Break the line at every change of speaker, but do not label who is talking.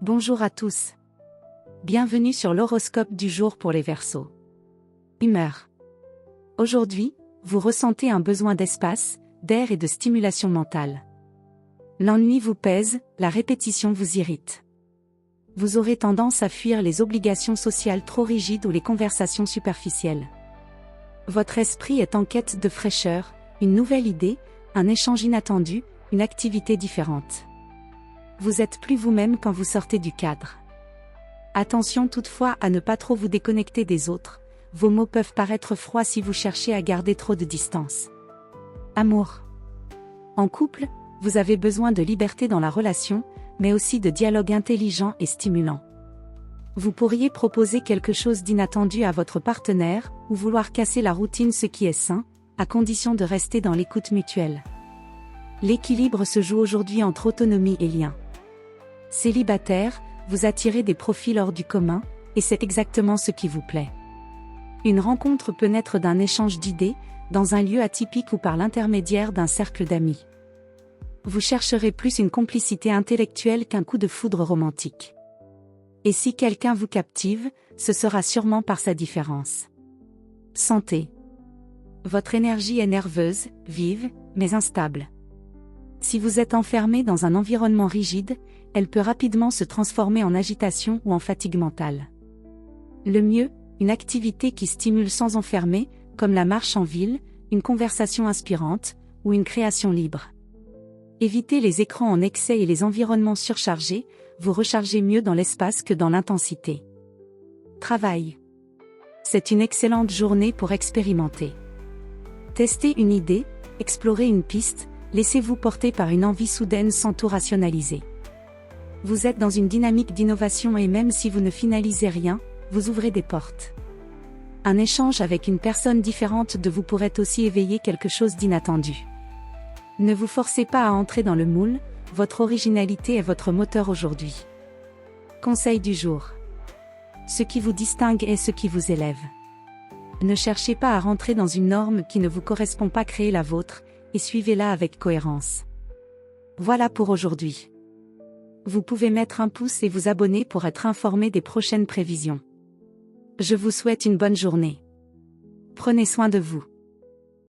Bonjour à tous. Bienvenue sur l'horoscope du jour pour les Verseaux. Humeur. Aujourd'hui, vous ressentez un besoin d'espace, d'air et de stimulation mentale. L'ennui vous pèse, la répétition vous irrite. Vous aurez tendance à fuir les obligations sociales trop rigides ou les conversations superficielles. Votre esprit est en quête de fraîcheur, une nouvelle idée, un échange inattendu, une activité différente. Vous êtes plus vous-même quand vous sortez du cadre. Attention toutefois à ne pas trop vous déconnecter des autres, vos mots peuvent paraître froids si vous cherchez à garder trop de distance. Amour. En couple, vous avez besoin de liberté dans la relation, mais aussi de dialogue intelligent et stimulant. Vous pourriez proposer quelque chose d'inattendu à votre partenaire, ou vouloir casser la routine, ce qui est sain, à condition de rester dans l'écoute mutuelle. L'équilibre se joue aujourd'hui entre autonomie et lien. Célibataire, vous attirez des profils hors du commun, et c'est exactement ce qui vous plaît. Une rencontre peut naître d'un échange d'idées, dans un lieu atypique ou par l'intermédiaire d'un cercle d'amis. Vous chercherez plus une complicité intellectuelle qu'un coup de foudre romantique. Et si quelqu'un vous captive, ce sera sûrement par sa différence. Santé. Votre énergie est nerveuse, vive, mais instable. Si vous êtes enfermé dans un environnement rigide, elle peut rapidement se transformer en agitation ou en fatigue mentale. Le mieux, une activité qui stimule sans enfermer, comme la marche en ville, une conversation inspirante, ou une création libre. Évitez les écrans en excès et les environnements surchargés, vous rechargez mieux dans l'espace que dans l'intensité. Travail. C'est une excellente journée pour expérimenter. Testez une idée, explorez une piste, laissez-vous porter par une envie soudaine sans tout rationaliser. Vous êtes dans une dynamique d'innovation et même si vous ne finalisez rien, vous ouvrez des portes. Un échange avec une personne différente de vous pourrait aussi éveiller quelque chose d'inattendu. Ne vous forcez pas à entrer dans le moule, votre originalité est votre moteur aujourd'hui. Conseil du jour. Ce qui vous distingue est ce qui vous élève. Ne cherchez pas à rentrer dans une norme qui ne vous correspond pas, créez la vôtre, et suivez-la avec cohérence. Voilà pour aujourd'hui. Vous pouvez mettre un pouce et vous abonner pour être informé des prochaines prévisions. Je vous souhaite une bonne journée. Prenez soin de vous.